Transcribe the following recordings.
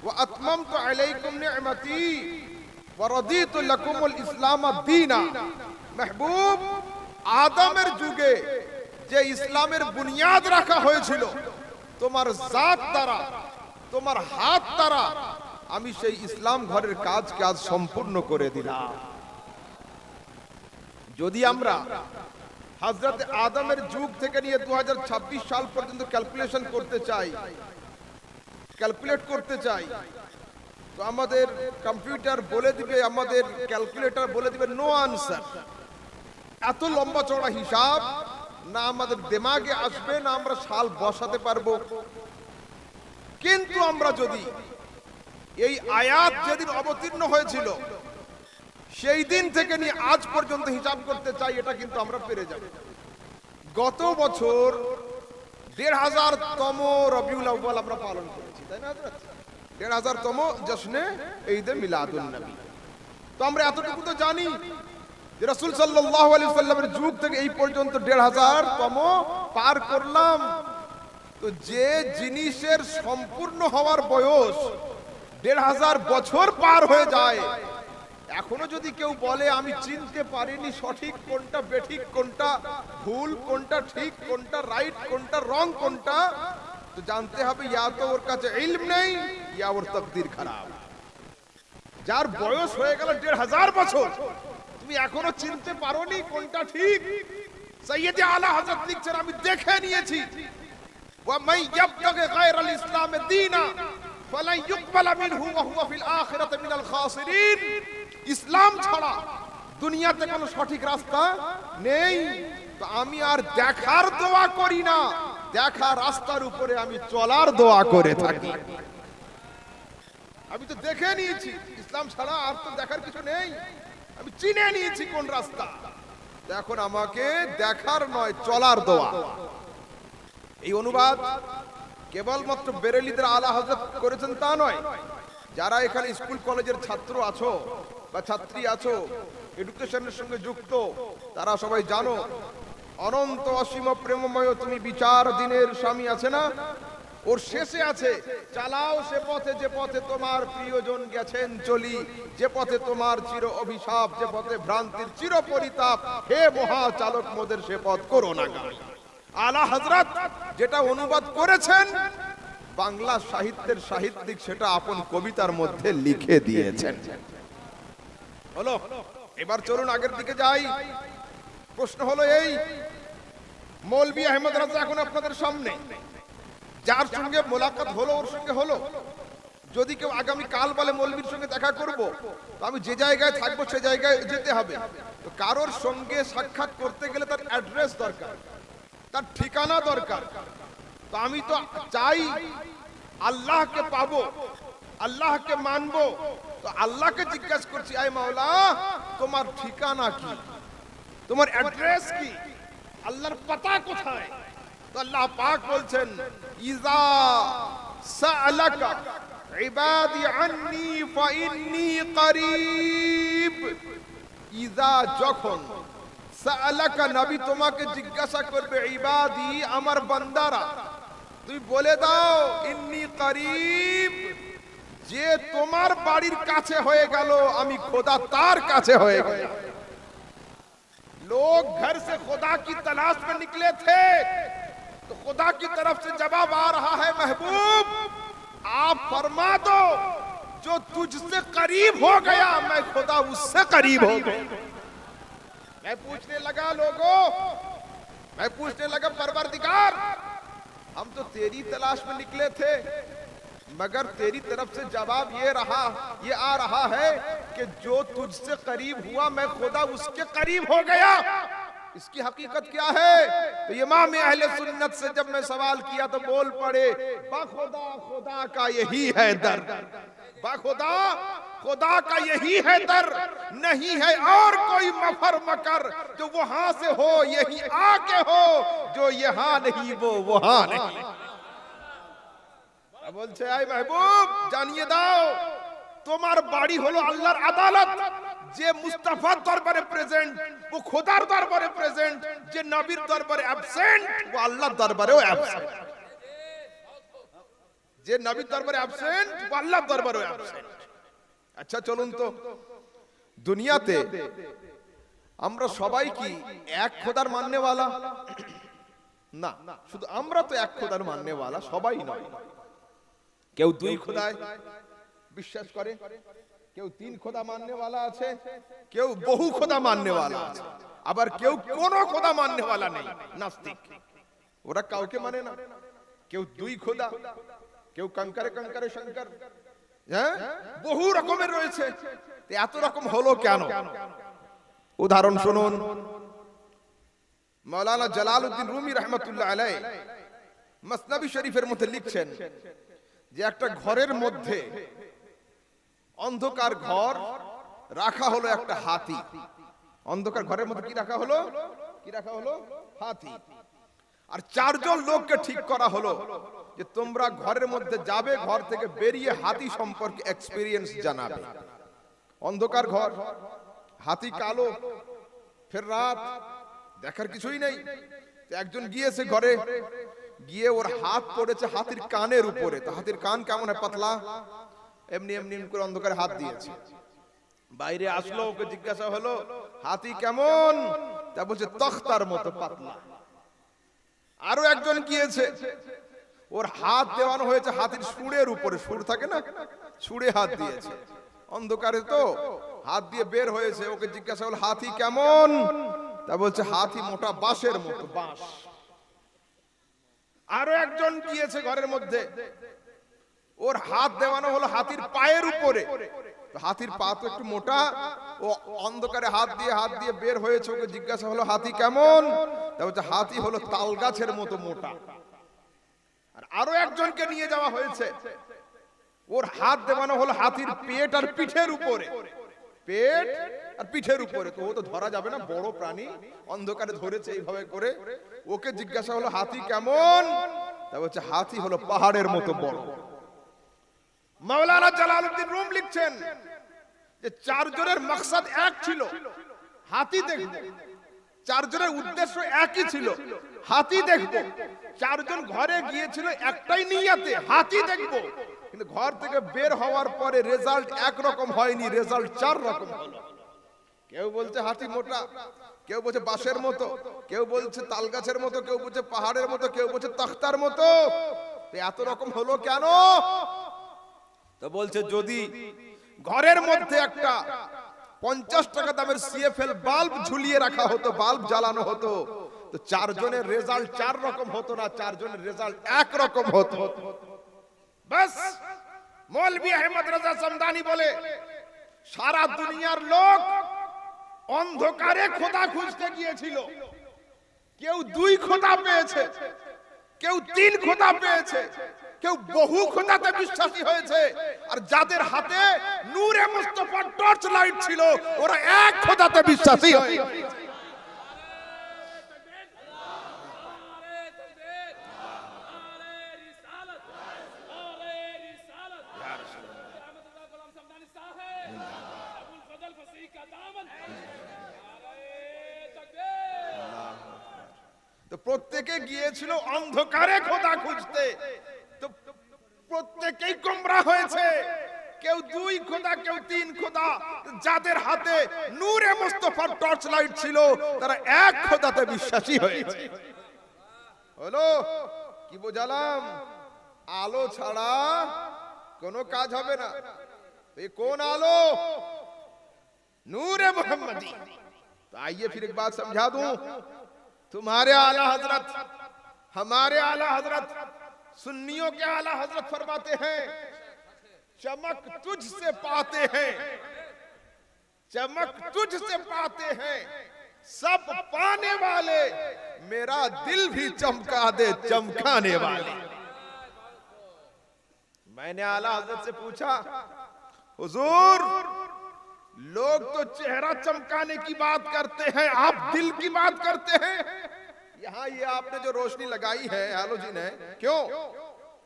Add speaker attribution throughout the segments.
Speaker 1: ওয়া আতমামতু আলাইকুম নি'মাতি ওয়া রাদিতু লাকুমুল ইসলাম দীনা। মাহবুব, আদমের যুগে যে ইসলামের বুনিয়াদ রাখা হয়েছিল, তোমার জাত দ্বারা, তোমার হাত দ্বারা আমি সেই ইসলাম ঘরের কাজকে আজ সম্পূর্ণ করে দিলাম। যদি আমরা হযরত আদমের যুগ থেকে নিয়ে 2026 সাল পর্যন্ত ক্যালকুলেট করতে চাই, তো আমাদের কম্পিউটার বলে দিবে, আমাদের ক্যালকুলেটর বলে দিবে নো আনসার। এত লম্বা চড়া হিসাব না আমাদের দিমাগে আসবে, না আমরা সাল বসাতে পারবো। কিন্তু আমরা যদি এই আয়াত যেদিন অবতীর্ণ হয়েছিল সেই দিন থেকে নিয়ে আজ পর্যন্ত হিসাব করতে চাই, এটা কিন্তু আমরা পেরে যাব। গত বছর ১৫০০তম রবিউল আউয়াল আমরা পালন করেছি, তাই না? ১৫০০তম জশ্নে ঈদে মিলাদুন নবী। তো আমরা এতটুকু তো জানি যে রাসূল সাল্লাল্লাহু আলাইহি সাল্লামের যুগ থেকে এই পর্যন্ত ১৫০০তম পার করলাম। তো যে জিনিসের সম্পূর্ণ হওয়ার বয়স ১৫০০ বছর পার হয়ে যায়, এখনো যদি কেউ বলে আমি চিনতে পারিনি সঠিক কোনটা, বেঠিক কোনটা, ভুল কোনটা, ঠিক কোনটা, রাইট কোনটা, রং কোনটা, তো জানতে হবে ইয়া তো ওর কাছে ইলম নেই, ইয়া ওর তাকদীর খারাপ। যার বয়স হয়ে গেল ১৫০০ বছর, তুমি এখনো চিনতে পারোনি কোনটা ঠিক। সৈয়দে আলা হযরত লিখছেন, আমি দেখে নিয়েছি, ওয়া মান ইয়াবতাগি গায়রাল ইসলাম দীনা ফালান ইউকবালা মিনহু ওয়া হুয়া ফিল আখিরাতি মিনাল খাসিরিন। ইসলাম ছাড়া দুনিয়াতে কোনো সঠিক রাস্তা নেই। তো আমি আর দেখার দোয়া করি না, দেখা রাস্তার উপরে আমি চলার দোয়া করে থাকি। আমি তো দেখে নিয়েছি ইসলাম ছাড়া আর তো দেখার কিছু নেই, আমি চিনে নিয়েছি কোন রাস্তা। এখন আমাকে দেখার নয়, চলার দোয়া। এই অনুবাদ কেবলমাত্র বেরেলিদের আলা হযরত করেছেন তা নয়, যারা এখানে স্কুল কলেজের ছাত্র আছো বা ছাত্রী আছো, এডুকেশনের সঙ্গে যুক্ত, তারা সবাই জানো অনন্ত অসীম প্রেমময় তুমি বিচার দিনের স্বামী আছে না, ওর শেষে আছে চালাও সে পথে যে পথে তোমার প্রিয়জন গেছেন চলি, যে পথে তোমার চির অভিশাপ, যে পথে ভ্রান্তির চির পরিতাপ, হে মহাচালক মোদের সে পথ করো না গায়। আলা হযরত যেটা অনুবাদ করেছেন বাংলা সাহিত্যের সাহিত্যিক, সেটা আপন কবিতার মধ্যে লিখে দিয়েছেন। হলো, এবার চলুন আগের দিকে যাই। প্রশ্ন হলো এই, মৌলভী আহমদ রাজা এখন আপনাদের সামনে, যার সঙ্গে মোলাকাত হলো ওর সঙ্গে হলো। যদি কেউ আগামী কাল বলে মৌলভীর সঙ্গে দেখা করব, তো আমি যে জায়গায় থাকবো সে জায়গায় যেতে হবে। তো কারোর সঙ্গে সাক্ষাৎ করতে গেলে তার অ্যাড্রেস দরকার, তার ঠিকানা দরকার। তো আমি তো চাই আল্লাহকে পাবো, আল্লাহকে মানবো। তো আল্লাহকে জিজ্ঞাসা করছি, আয় মাওলা তোমার ঠিকানা কি, তোমার অ্যাড্রেস কি, আল্লাহর পাতা কোথায়? তো আল্লাহ পাক বলছেন, ইজা সাআলাকা ইবাদি আন্নী ফাইন্নী করিব। ইজা যখন, সাআলাকা নবী তোমাকে জিজ্ঞাসা করবে, ইবাদি আমার বান্দারা, তুই বলে দাও ইন্নী করিব, যে তোমার বাড়ির কাছে হয়ে গেল আমি খোদা তার কাছে হয়ে গেল। लोग घर से खुदा की तलाश में निकले थे, तो खुदा की तरफ से जवाब आ रहा है, महबूब आप फरमा दो जो तुझसे करीब हो गया मैं खुदा उससे करीब हो गया। मैं पूछने लगा लोगों, मैं पूछने लगा परवरदिगार, हम तो तेरी तलाश में निकले थे, मगर तेरी तरफ से जवाब ये आ रहा है कि जो तुझसे करीब हुआ मैं खुदा उसके करीब हो गया। इसकी हकीकत क्या है? तो इमाम अहले सुन्नत से जब मैं सवाल किया तो बोल पड़े, बाखुदा खुदा का यही है दर, बाखुदा खुदा का यही है दर, नहीं है और कोई मफर मकर, जो वहां से हो यही आके हो, जो यहाँ नहीं वो वहां नहीं। বলছে, আয় মাহবুব জানিয়ে দাও তোমার বাড়ি হলো আল্লাহর আদালত। যে মুস্তাফার দরবারে প্রেজেন্ট ও খোদার দরবারে প্রেজেন্ট, যে নবীর দরবারে অ্যাবসেন্ট ও আল্লাহর দরবারেও অ্যাবসেন্ট। যে নবীর দরবারে অ্যাবসেন্ট আল্লাহর দরবারে অ্যাবসেন্ট। আচ্ছা চলুন তো, দুনিয়াতে আমরা সবাই কি এক খোদার মাননেওয়ালা? না, শুধু আমরা তো এক খোদার মাননেওয়ালা সবাই নয়। কেউ দুই খোদায় বিশ্বাস করে, কেউ তিন খোদা মাননেওয়ালা আছে, কেউ বহু খোদা মাননেওয়ালা আছে, আবার কেউ কোনো খোদা মাননেওয়ালা নেই, নাস্তিক। ওরা কাউকে মানে না। কেউ দুই খোদা, কেউ কঙ্করে কঙ্করে শঙ্কর, হ্যাঁ, বহু রকমের রয়েছে। এত রকম হলো কেন? উদাহরণ শুনুন, মাওলানা জালালউদ্দিন রুমি রহমাতুল্লাহ আলাইহি মসনবী শরীফের মধ্যে লিখছেন যে একটা ঘরের মধ্যে, অন্ধকার ঘর, রাখা হলো একটা হাতি। অন্ধকার ঘরের মধ্যে কি রাখা হলো? কি রাখা হলো? হাতি। আর চারজন লোককে ঠিক করা হলো যে তোমরা ঘরের মধ্যে যাবে, ঘর থেকে বেরিয়ে হাতি সম্পর্কে এক্সপেরিয়েন্স জানাবে। অন্ধকার ঘর, হাতি কালো, ফের রাত, দেখার কিছুই নেই। একজন গিয়েছে ঘরে, গিয়ে ওর হাত পড়েছে হাতির কানের উপরে। তো হাতির কান কেমন হয়? পাতলা, এমনি এমনি করে অন্ধকারে হাত দিয়েছে। বাইরে আসলো, ওকে জিজ্ঞাসা হলো হাতি কেমন? তা বলছে তখতার মতো পাতলা। আরো একজন গিয়েছে, ওর হাত দেওয়ানো হয়েছে হাতির সুরের উপরে, সুর থাকে না, সুরে হাত দিয়েছে। অন্ধকারে তো হাত দিয়ে বের হয়েছে, ওকে জিজ্ঞাসা হলো হাতি কেমন? তা বলছে হাতি মোটা বাঁশের মতো, বাঁশ। আরো একজন গিয়েছে ঘরের মধ্যে, ওর হাত দেওয়ানো হলো হাতির পায়ের উপরে। হাতির পা তো একটু মোটা, ও অন্ধকারে হাত দিয়ে বের হয়েছে, ওকে জিজ্ঞাসা হলো হাতি কেমন? তা বলছে হাতি হলো তাল গাছের মতো মোটা। আর আরো একজনকে নিয়ে যাওয়া হয়েছে, ওর হাত দেওয়ানো হলো হাতির পেট আর পিঠের উপরে, পেট আর পিঠের উপরে। তো ও তো ধরা যাবে না, বড় প্রাণী, অন্ধকারে ধরেছে এইভাবে করে। ওকে জিজ্ঞাসা হলো হাতি কেমন? তা বলছে হাতি হলো পাহাড়ের মতো বড়। মাওলানা জালালউদ্দিন রুম লিখছেন যে চারজনের মাকসাদ এক ছিল, হাতি দেখব। চারজনের উদ্দেশ্য একই ছিল, হাতি দেখব। চারজন ঘরে গিয়েছিল একটাই নিয়তে, হাতি দেখব। কিন্তু ঘর থেকে বের হওয়ার পরে রেজাল্ট একরকম হয়নি, রেজাল্ট চার রকম হলো। কেউ বলছে হাতি মোটা, কেউ বলছে বাঁশের মতো, কেউ বলছে তাল গাছের মতো, কেউ বলছে পাহাড়ের মতো, কেউ বলছে তখতার মতো। এত রকম হলো কেন? তো বলছে যদি ঘরের মধ্যে একটা 50 টাকা দামের সিএফএল বাল্ব ঝুলিয়ে রাখা হতো, বাল্ব জ্বালানো হতো, তো চারজনের রেজাল্ট চার রকম হতো না, চারজনের রেজাল্ট এক রকম হতো। বাস মৌলভী আহমদ রাজা সমদানি বলে সারা দুনিয়ার লোক অন্ধকারে খোদা খুঁজতে গিয়েছিল। কেউ দুই খোদা পেয়েছে, কেউ তিন খোদা পেয়েছে, কেউ বহু খোদাতে বিশ্বাসী হয়েছে। আর যাদের হাতে নূরে মুস্তাফা টর্চ লাইট ছিল, ওরা এক খোদাতে বিশ্বাসী হয়েছে। তো প্রত্যেকে গিয়েছিল অন্ধকারে খোদা খুঁজতে, তো প্রত্যেকেই গোমরাহ হয়েছে। কেউ দুই খোদা, কেউ তিন খোদা। যাদের হাতে নূরে মুস্তাফার টর্চ লাইট ছিল, তারা এক খোদাতে বিশ্বাসী হয়েছে। হলো কি বোঝালাম? আলো ছাড়া কোনো কাজ হবে না। ये कौन आलो? नूर मोहम्मदी। तो आइए फिर एक बात समझा दूं, तुम्हारे आला हजरत, हमारे आला हजरत, सुन्नियों के आला हजरत फरमाते हैं चमक तुझसे पाते हैं, चमक तुझसे पाते हैं सब पाने वाले, मेरा दिल भी चमका दे चमकाने वाले। मैंने आला हजरत से पूछा, हुजूर लोग तो चेहरा चमकाने की बात करते हैं, आप दिल की बात करते हैं। यहाँ ये आपने जो रोशनी लगाई है, हैलोजन है, क्यों?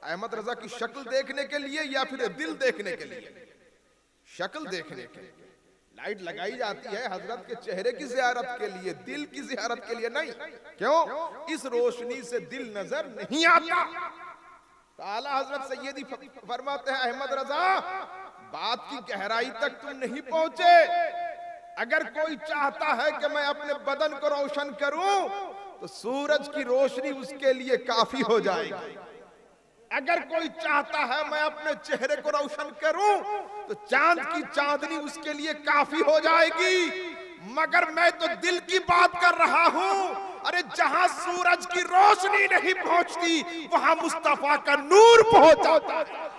Speaker 1: अहमद रजा की शक्ल देखने के लिए या फिर दिल देखने के लिए? शक्ल देखने के लिए लाइट लगाई जाती है हजरत के चेहरे की ज़ियारत के लिए, दिल की ज़ियारत के लिए नहीं। क्यों? इस रोशनी से दिल नजर नहीं आता। तो आला हजरत सैयदी फरमाते हैं अहमद रजा, बात की गहराई तक तुम नहीं पहुंचे। अगर कोई चाहता है कि मैं अपने बदन को रोशन करूं तो सूरज की रोशनी उसके लिए काफी हो जाएगी। अगर कोई चाहता है मैं अपने चेहरे को रोशन करूं तो चांद की चांदनी उसके लिए काफी हो जाएगी। मगर मैं तो दिल की बात कर रहा हूं। अरे जहां सूरज की रोशनी नहीं पहुंचती वहां मुस्तफा का नूर पहुंच जाता है।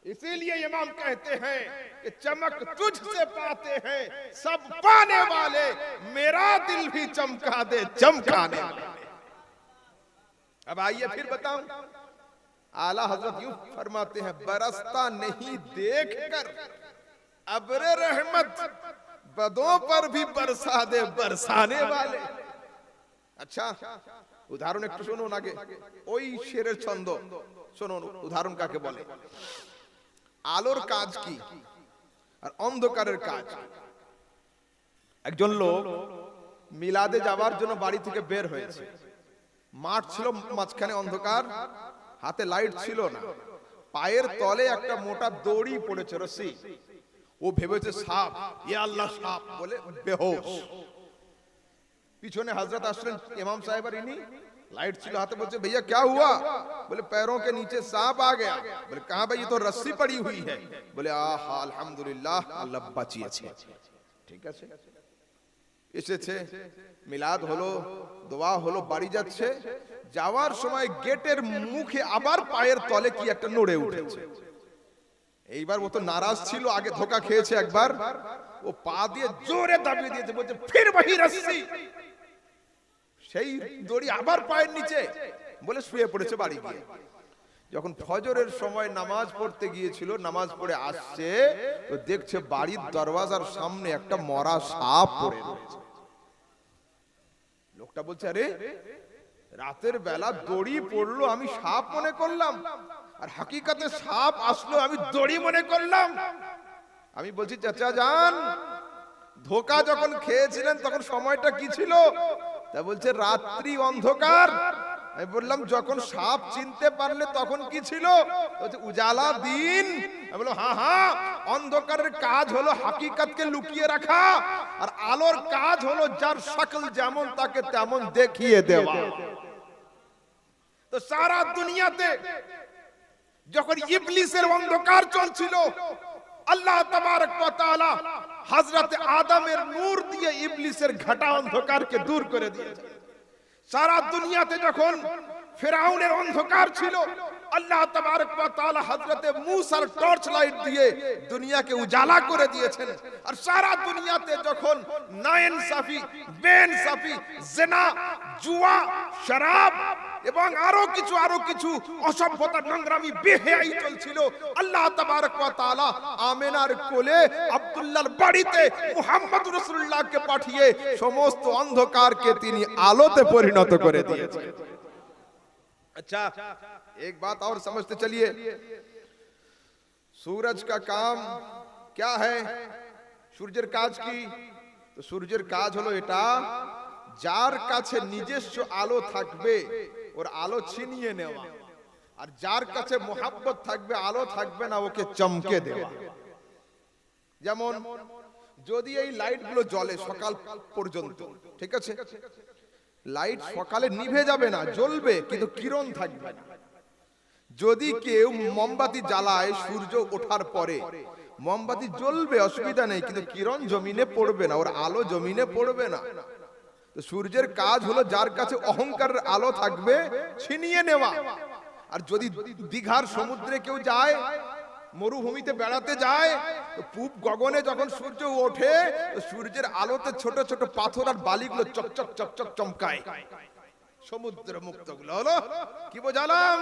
Speaker 1: इसीलिए इमाम कहते हैं कि चमक तुझसे पाते हैं सब पाने वाले, मेरा दिल भी चमका दे चमकाने वाले। अब आइए फिर बताऊं, आला हजरत यूं फरमाते हैं, बरसता नहीं देखकर अब्रे रहमत बदों पर भी बरसा दे बरसाने वाले। अच्छा उदाहरण একটু শুনুন আগে, ওই শেরের ছন্দ শুনুন। উদাহরণ কাকে বলে? আলোর কাজ কি আর অন্ধকারের কাজ। একজন লোক মিলাদে যাওয়ার জন্য বাড়ি থেকে বের হয়েছে। মাঠ ছিল মাঝখানে অন্ধকার, হাতে লাইট ছিল না, পায়ের তলে একটা মোটা দড়ি পড়েছে, রশি। ও ভেবেছে সাপ, ইয়া আল্লাহ সাপ বলে বেहोश। পিছনে হযরত আসলেন ইমাম সাহেব আর ইনি, लाइट ছিল हाथ, बोलते भैया क्या हुआ? बोले पैरों के नीचे सांप आ गया। बोले कहां भाई? ये तो रस्सी पड़ी हुई है। बोले आहा अल्हम्दुलिल्लाह আল্লাহ বাঁচিয়েছে। ঠিক আছে, এসেছে, মিলাদ হলো, দোয়া হলো, বাড়ি যাচ্ছে। যাওয়ার সময় গেটের মুখে আবার পায়ের তলে কি একটা নড়ে উঠেছে। এইবার ও তো নারাজ ছিল, আগে ধোকা খেয়েছে একবার, ও পা দিয়ে জোরে দাবিয়ে দিয়েছে, বলছে ফির वही रस्सी। সেই দড়ি আবার পায়ের নিচে বলে শুয়ে পড়েছে বাড়ি গিয়ে। যখন ফজরের সময় নামাজ পড়তে গিয়েছিল, নামাজ পড়ে আসছে তো দেখছে বাড়ির দরওয়াজার সামনে একটা মরা সাপ পড়ে রয়েছে। লোকটা বলছে আরে রাতের বেলা দড়ি পড়লো আমি সাপ মনে করলাম, আর হাকিকাতে সাপ আসলো আমি দড়ি মনে করলাম। আমি বলছি চাচা যান, ধোকা যখন খেয়েছিলেন তখন সময়টা কি ছিল? তা বলছে রাত্রি অন্ধকার। আমি বললাম যখন সাপ চিনতে পারলে তখন কি ছিল? বলছে উজালা দিন। আমি বললাম হ্যাঁ হ্যাঁ, অন্ধকারের কাজ হলো হাকিকতকে লুকিয়ে রাখা, আর আলোর কাজ হলো যার শক্ল যেমন তাকে তেমন দেখিয়ে দেওয়া। তো সারা দুনিয়াতে যখন ইবলিসের অন্ধকার চলছিল, আল্লাহ তাবারক ওয়া তাআলা হযরত আদমের নূর দিয়ে ইবলিসের ঘাটা অন্ধকারকে দূর করে দিয়েছেন। সারা দুনিয়াতে যখন ফিরাউনের অন্ধকার ছিল, আল্লাহ তাবারক ওয়া তাআলা হযরতে মূসার টর্চ লাইট দিয়ে দুনিয়াকে উজালা করে দিয়েছেন। আর সারা দুনিয়াতে যখন নাইনসাফি, বেইনসাফি, জিনা, জুয়া, শরাব এবং আরো কিছু অসভ্যতা, নোংরামি, বেহায়াই চলছিল, আল্লাহ তাবারক ওয়া তাআলা আমিনার কোলে আব্দুল্লাহর বাড়িতে মুহাম্মদ রাসূলুল্লাহকে পাঠিয়ে সমস্ত অন্ধকারকে তিনি আলোতে পরিণত করে দিয়েছেন। अच्छा एक बात और समझते चलिए, सूरज का काम क्या है? সূর্যের কাজ কি? তো সূর্যের কাজ হলো এটা, যার কাছে নিজস্ব আলো থাকবে ওর আলো ছিনিয়ে নেওয়া, আর যার কাছে মোহাব্বত থাকবে, আলো থাকবে না, ওকে চমকে দেওয়া। যেমন যদি এই লাইটগুলো জ্বলে সকাল পর্যন্ত, ঠিক আছে, লাইট সকালে নিভে যাবে না, জ্বলবে কিন্তু কিরণ থাকবে না। যদি কেউ মোমবাতি জ্বালায় সূর্য ওঠার পরে, মোমবাতি জ্বলবে অসুবিধা নেই, কিন্তু কিরণ জমিনে পড়বে না, ওর আলো জমিনে পড়বে না। তো সূর্যের কাজ হলো যার কাছে অহংকারের আলো থাকবে ছিনিয়ে নেওয়া। আর যদি দীঘার সমুদ্রে কেউ যায়, মরুভূমিতে বেড়াতে যায়, তো পূব গগনে যখন সূর্য ওঠে তো সূর্যের আলোতে ছোট ছোট পাথর আর বালিগুলো চকচক চকচক চমকায়। সমুদ্র মুক্তগুলো হলো কি বোঝালাম?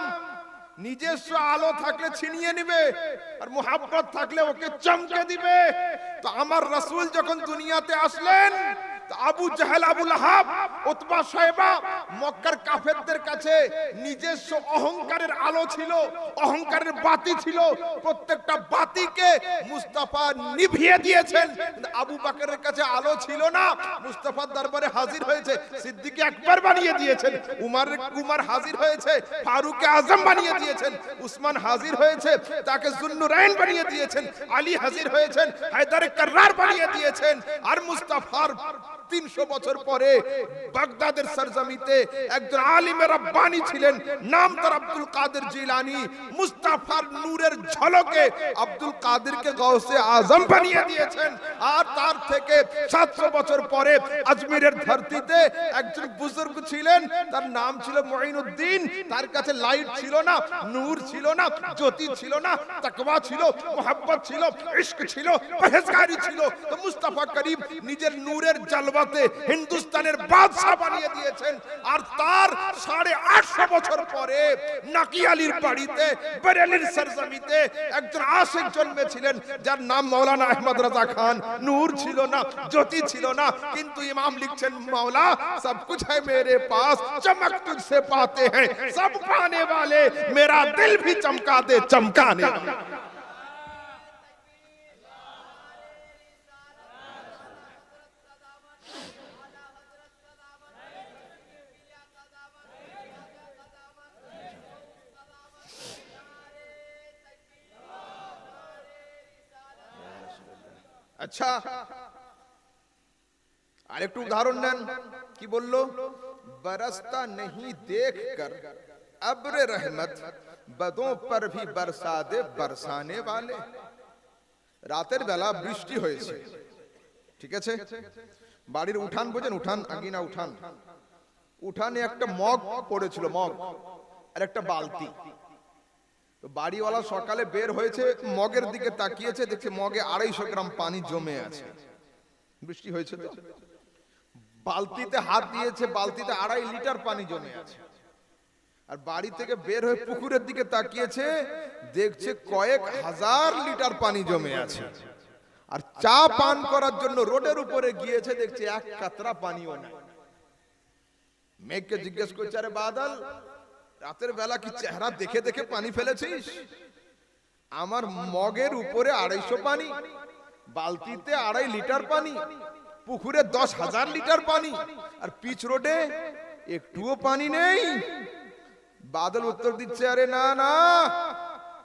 Speaker 1: নিজস্ব আলো থাকলে ছিনিয়ে নিবে, আর মুহাব্বত থাকলে ওকে চমকে দিবে। তো আমার রাসূল যখন দুনিয়াতে আসলেন আবু জাহেল, আবু লাহাব, উতবা, শায়বা মক্কার কাফেরদের কাছে নিজস্ব অহংকারের আলো ছিল, অহংকারের বাতি ছিল। প্রত্যেকটা বাতিকে মুস্তাফা নিভিয়ে দিয়েছেন। আবু বকরের কাছে আলো ছিল না, মুস্তাফার দরবারে হাজির হয়েছে, সিদ্দিক আকবর বানিয়ে দিয়েছেন। উমর হাজির হয়েছে, ফারুক আজম বানিয়ে দিয়েছেন। উসমান হাজির হয়েছে, তাকে যুন্নুরাইন বানিয়ে দিয়েছেন। আলী হাজির হয়েছেন, হায়দার কাররার বানিয়ে দিয়েছেন। আর মুস্তাফার 300 বছর পরে বাগদাদের সরজমিতে একজন আলিমে রব্বানি ছিলেন, নাম তার আব্দুল কাদের জিলানী। মুস্তাফার নূরের ঝলকে আব্দুল কাদেরকে গাউসে আজম বানিয়ে দিয়েছেন। আর তার থেকে 700 বছর পরে আজমিরের ধরতিতে একজন বুজুর্গ ছিলেন, তার নাম ছিল মুঈনুদ্দিন। তার কাছে লাইট ছিল না, নূর ছিল না, জ্যোতি ছিল না, তাকওয়া ছিল, মোহাব্বত ছিল, ইশক ছিল, পরহেজগারি ছিল। তো মুস্তাফা করিম নিজের নূরের জালওয়াতে হিন্দুস্তানের বাদশা বানিয়ে দিয়েছেন। আর তার 850 বছর পরে নাকি আলীর বাড়িতে বেরেলির সরজমিতে একজন আশিক জন্মেছিলেন, যার নাম মাওলানা আহমদ রাজা খান। নূর ছিল না, জ্যোতি ছিল না, কিন্তু ইমাম লিখছেন मौला सब कुछ है मेरे पास, चमक तुझसे पाते हैं सब पाने वाले, मेरा दिल भी चमका दे चमकाने वाले। अच्छा, আরেকটু উদাহরণ নেন, কি বললো? बरसता नहीं देख कर अब्र रहमत, बदों पर भी बरसा दे बरसाने वाले। রাতের বেলা বৃষ্টি হয়েছে, ঠিক আছে, বাড়ির উঠান বোঝেন, উঠান আঙ্গিনা উঠান, উঠানে একটা মগ পড়েছিল, মগ আর একটা বালতি। তো বাড়িওয়ালা সকালে বের হয়েছে, মগের দিকে তাকিয়েছে, দেখছে মগে 250 গ্রাম পানি জমে আছে। বৃষ্টি হয়েছে তো, বালতিতে হাত দিয়েছে, বালতিতে 2.5 লিটার পানি জমে আছে। আর বাড়ি থেকে বের হয়ে পুকুরের দিকে তাকিয়েছে, দেখছে কয়েক হাজার লিটার পানি জমে আছে। আর চা পান করার জন্য রোডের উপরে গিয়েছে, দেখছে এক কাতরা পানিও নাই। মেঘকে জিজ্ঞেস করছে, আরে বাদল, রাতের বেলা কি চেহারা দেখে দেখে পানি ফেলেছিস? আমার মগের উপরে 250 পানি, বালতিতে 2.5 লিটার পানি, পুকুরে 10,000 লিটার পানি, আর পিচ রোডে একটুও পানি নেই। বাদল উত্তর দিচ্ছে, আরে না না,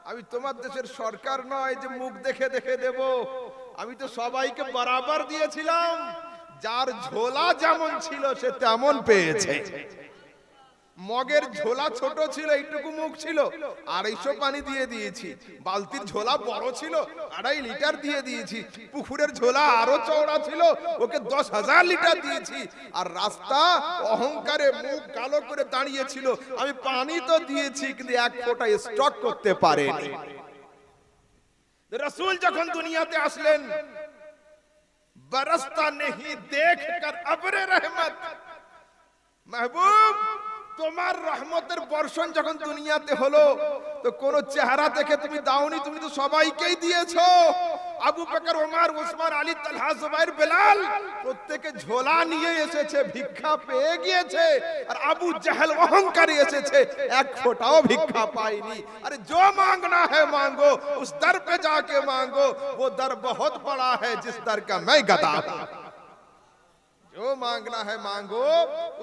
Speaker 1: আমি তোমার দেশের সরকার নয় যে মুখ দেখে দেখে দেব। আমি তো সবাইকে বরাবর দিয়েছিলাম, যার ঝোলা যেমন ছিল সে তেমন পেয়েছে। মগের ঝোলা ছোট ছিল, এইটুকু মুখ ছিল, 250 পানি দিয়ে দিয়েছি। বালতির ঝোলা বড় ছিল, 2.5 লিটার দিয়ে দিয়েছি। পুকুরের ঝোলা আরো চওড়া ছিল, ওকে 10,000 লিটার দিয়েছি। আর রাস্তা অহংকারে মুখ কালো করে দাঁড়িয়েছিল, আমি পানি তো দিয়েছি, কিন্তু এক ফোঁটা স্টক করতে পারেনি। রাসূল যখন দুনিয়াতে আসলেন, বরসতা নেহি দেখ কর আবরে রহমত, মাহবুব তোমার রহমতের বর্ষণ যখন দুনিয়াতে হলো, তো কোন চেহারা দেখে তুমি দাওনি, তুমি তো সবাইকেই দিয়েছো। আবু বকর, ওমর, উসমান, আলী, তালহা, জুবাইর, বেলাল প্রত্যেকে ঝোলা নিয়ে এসেছে, ভিক্ষা পেয়ে গিয়েছে। আর আবু জাহেল অহংকারী এসেছে, এক ফোঁটাও ভিক্ষা পায়নি। আরে जो मांगना है मांगो, उस दर पे जाके मांगो, वो दर बहुत बड़ा है जिस दर का मैं गदा हूं। जो मांगना है मांगो,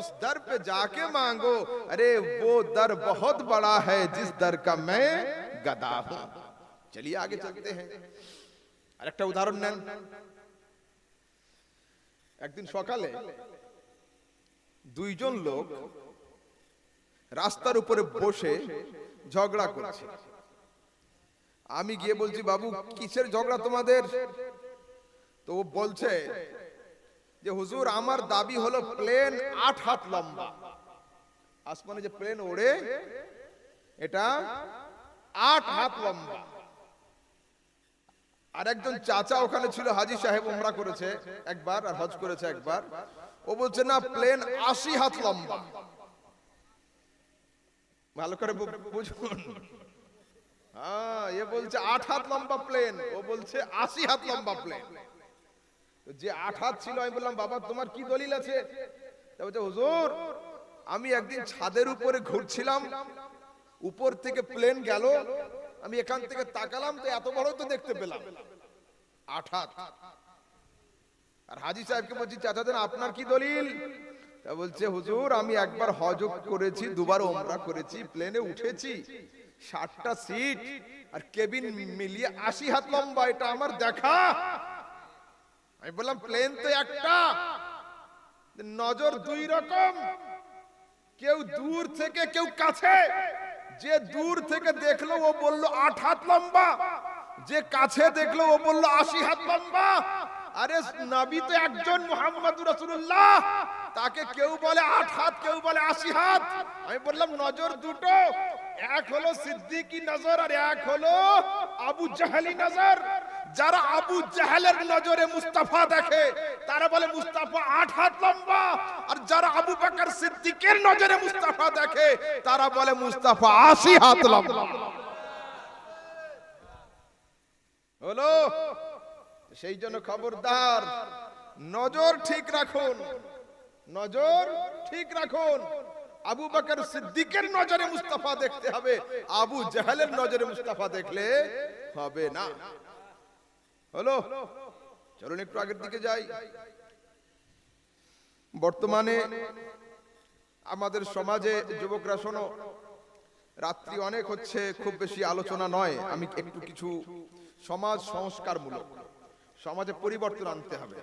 Speaker 1: उस दर पे जाके मांगो, अरे वो दर बहुत बड़ा है जिस दर का मैं गदा हूं। चलिए आगे चलते हैं। আরেকটা উদাহরণ নেন। একদিন সকালে দুইজন লোক রাস্তার উপরে বসে ঝগড়া করছে। আমি গিয়ে বলছি, বাবু কিসের ঝগড়া তোমাদের? তো ও বলছে যে হুজুর, আমার দাবি হলো প্লেন 8 হাত লম্বা। আসমানে যে প্লেন ওড়ে, এটা 8 হাত লম্বা। আর একজন চাচা ওখানে ছিল, হাজী সাহেব, উমরা করেছে একবার আর হজ করেছে একবার। ও বলছে না, প্লেন 80 হাত লম্বা। ভালো করে বুঝুন। হ্যাঁ, এ বলছে 8 হাত লম্বা প্লেন, ও বলছে 80 হাত লম্বা প্লেন। তো যে 8 হাত ছিল, আমি বললাম বাবা তোমার কি দলিল আছে? তা বলছে হুজুর আমি একদিন ছাদের উপরে ঘুরছিলাম, উপর থেকে প্লেন গেল, আমি এখান থেকে তাকালাম তো এত বড় তো দেখতে পেলাম 8 হাত। আর হাজী সাহেবকে বলছি চাচা জান আপনার কি দলিল? তা বলছে হুজুর আমি একবার হজ করেছি, দুবার ওমরা করেছি, প্লেনে উঠেছি, 60টা সিট আর কেবিন মিলিয়ে 80 হাত লম্বা, এটা আমার দেখা। আমি বললাম প্লেন তো একটা, নজর দুই রকম, কেউ দূর থেকে কেউ কাছে। যে দূর থেকে দেখলো ও বলল 8 হাত লম্বা, যে কাছে দেখলো ও বলল 80 হাত লম্বা। আরে নবী তো একজন মুহাম্মদুর রাসূলুল্লাহ, তাকে কেউ বলে 8 হাত কেউ বলে 80 হাত। আমি বললাম নজর দুটো, এক হলো সিদ্দিকী নজর আর এক হলো আবু জাহলি নজর। যারা আবু জাহেলের নজরে মুস্তাফা দেখে তারা বলে মুস্তাফা 8 হাত লম্বা, আর যারা আবু বকর সিদ্দিকের নজরে মুস্তাফা দেখে তারা বলে মুস্তাফা 80 হাত লম্বা। হলো, সেই জন্য খবরদার নজর ঠিক রাখুন, নজর ঠিক রাখুন। আবু বকর সিদ্দিকের নজরে মুস্তাফা দেখতে হবে, আবু জাহেলের নজরে মুস্তাফা দেখলে হবে না। হলো, চলুন একটু আগের দিকে যাই। বর্তমানে আমাদের সমাজে যুবকরা শোনো, রাত্রি অনেক হচ্ছে, খুব বেশি আলোচনা নয়, আমি একটু কিছু সমাজ সংস্কারমূলক, সমাজে পরিবর্তন আনতে হবে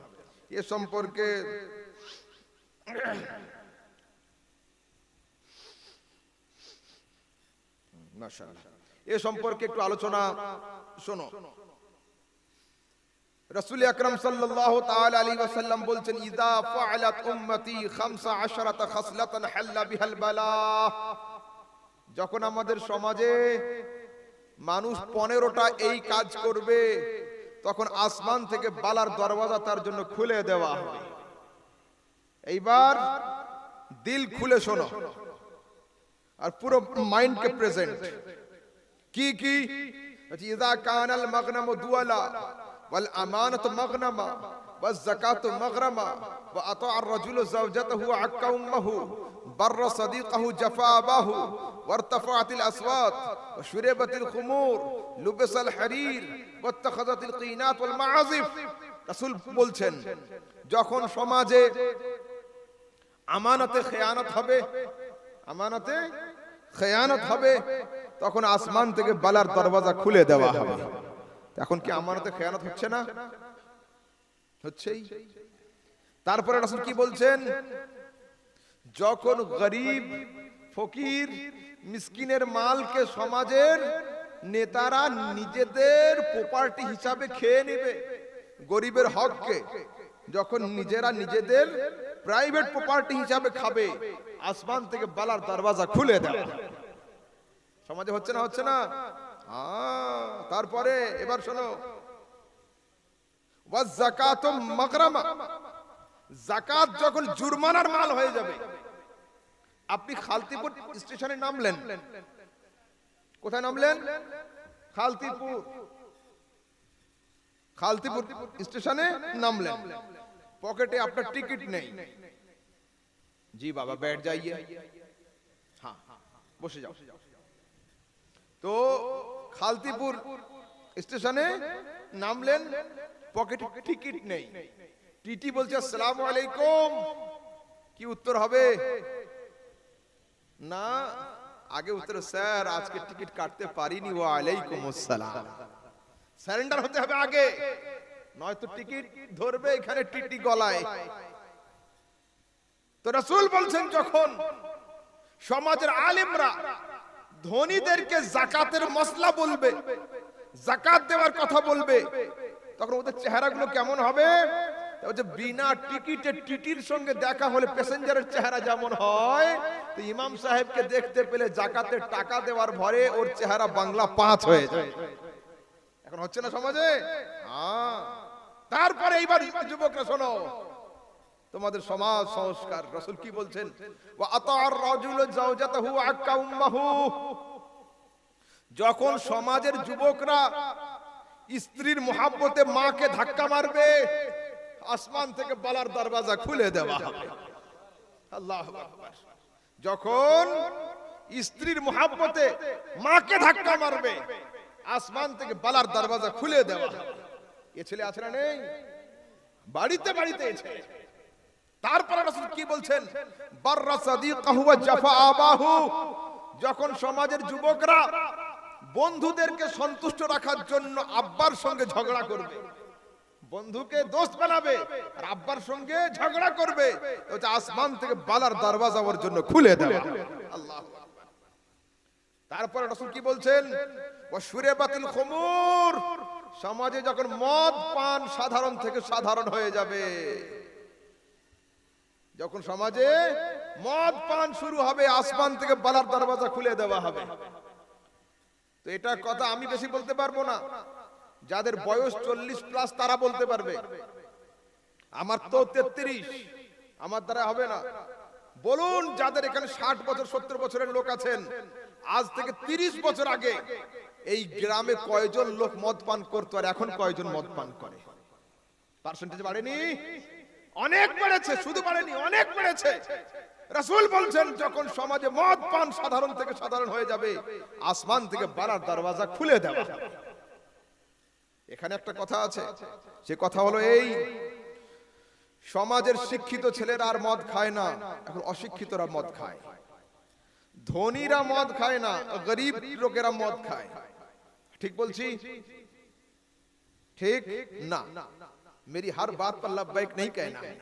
Speaker 1: এ সম্পর্কে মাশাআল্লাহ এ সম্পর্কে একটু আলোচনা শোনো। রাসূল আকরাম সাল্লাল্লাহু তাআলা আলাইহি ওয়াসাল্লাম বলছেন ইযা ফাআলাত উম্মতি 15 খাসলাতান হাল্লা বিহাল বালা। যখন আমাদের সমাজে মানুষ 15টা এই কাজ করবে তখন আসমান থেকে বালার দরওয়াজা তার জন্য খুলে দেওয়া হবে। এইবার দিল খুলে শোনো আর পুরো মাইন্ডকে প্রেজেন্ট। কি কি? ইযা কানাল মাগনামু দুয়ালা ওয়াল আমানাতু মাগনামা ওয়াজ যাকাতু মাগরামা ওয়া আতা আর রাজুলু যাওজাতাহু আক্কা উম্মাহু বাররা সাদিকাহু জাফা আবাহু ওয়ারতাফাআতিল আসওয়াত ওয়া শুরিবাতিল খুমুর লুবিসাল হারির ওয়াত্তাখাযাতিল কিনাত ওয়াল মাআজিফ। রাসূল বলছেন যখন সমাজে আমানতে খেয়ানত হবে, আমানতে খেয়ানত হবে, তখন আসমান থেকে বালার দরওয়াজা খুলে দেওয়া হবে। এখন কি আমানতে খেয়ানত হচ্ছে না? হচ্ছেই। তারপরে রাসূল কি বলছেন? যখন গরিব ফকির মিসকিনের মালকে সমাজের নেতারা নিজেদের প্রপার্টি হিসাবে খেয়ে নেবে, গরিবের হককে যখন নিজেরা নিজেদের প্রাইভেট প্রপার্টি হিসাবে খাবে, আসমান থেকে বালার দরওয়াজা খুলে দেয়। সমাজে হচ্ছে না? হচ্ছে না? তারপরে এবার শোনো, ওয়াজ যাকাতু মাগরামা, যাকাত যখন জুরমানার মাল হয়ে যাবে। আপনি খালতিপুর স্টেশনে নামলেন, কোথায় নামলেন? খালতিপুর, খালতিপুর স্টেশনে নামলেন, পকেটে আপনার টিকিট নেই। জি বাবা बैठ जाइए, हाँ বসে যাও। তো খালতিপুর স্টেশনে নামলেন, পকেটে টিকিট নেই। টিটি বলছে আসসালামু আলাইকুম। কি উত্তর হবে? না, আগে উত্তর স্যার আজকে টিকিট কাটতে পারিনি, ওয়া আলাইকুম আসসালাম। সারেন্ডার হতে হবে আগে, নয়তো টিকিট ধরবে এখানে টিটি গলায়। তো রাসূল বলছেন যখন সমাজের আলেমরা ধনীদেরকে যাকাতের মসলা বলবে, যাকাত দেওয়ার কথা বলবে, তখন ওদের চেহারাগুলো কেমন হবে? বিনা টিকিটে টিটির সঙ্গে দেখা হলে প্যাসেঞ্জারের চেহারা যেমন হয়, তো ইমাম সাহেবকে দেখতে পেলে যাকাতের টাকা দেওয়ার ভরে ওর চেহারা বাংলা 5 হয়ে যায়। এখন হচ্ছে না সমাজে? তারপরে এইবার যুবকরা শোনো, তোমাদের সমাজ সংস্কার রাসূল কি বলছেন? ওয়া আতার রাজুলু যাওজাতাহু আক্কা উম্মাহু। যখন সমাজের যুবকরা স্ত্রীর মহব্বতে মাকে ধাক্কা মারবে, আসমান থেকে বালার দরওয়াজা খুলে দেওয়া হবে। আল্লাহু আকবার। যখন স্ত্রীর মোহাব্বতে মাকে ধাক্কা মারবে, আসমান থেকে বালার দরওয়াজা খুলে দেওয়া হবে। এ ছেলে আছে না নেই? বাড়িতে বাড়িতে এসে তারপরে রাসূল কি বলছেন? বাররা সাদিকাহু ওয়া জাফা আবাহু। যখন সমাজের যুবকরা বন্ধুদেরকে সন্তুষ্ট রাখার জন্য আব্বার সঙ্গে ঝগড়া করবে, বন্ধুকে দোস্ত বানাবে আর আব্বার সঙ্গে ঝগড়া করবে, ওটা আসমান থেকে বালার দরওয়াজা ওর জন্য খুলে দেওয়া। আল্লাহু আকবার। তারপরে রাসূল কি বলছেন? ওয়া শুরাবাতিল খুমুর। সমাজে যখন মদ পান সাধারণ থেকে সাধারণ হয়ে যাবে, যখন সমাজে মদ পান শুরু হবে, আসমান থেকে বালার দরওয়াজা খুলে দেওয়া হবে। তো এটা কথা আমি বেশি বলতে পারবো না, যাদের বয়স 40+ তারা বলতে পারবে। আমার তো 33, আমার দ্বারা হবে না। বলুন যাদের এখানে 60 বছর 70 বছরের লোক আছেন, আজ থেকে 30 বছর আগে এই গ্রামে কয়জন লোক মদ পান করতো আর এখন কয়জন মদ পান করে? পার্সেন্টেজ বাড়েনি? অনেক বেড়েছে। শুধু বাড়েনি, অনেক বেড়েছে। রাসূল বলছেন যখন সমাজে মদ পান সাধারণ থেকে সাধারণ হয়ে যাবে, আসমান থেকে বালার দরওয়াজা খুলে দেওয়া হবে। এখানে একটা কথা আছে, সে কথা হলো এই, সমাজের শিক্ষিত ছেলেরা আর মদ খায় না, এখন অশিক্ষিতরা মদ খায়। ধনীরা মদ খায় না, গরিব লোকেরা মদ খায়। ঠিক বলছি? ঠিক না? मेरी हर बात पर लब्बैक नहीं कहना है,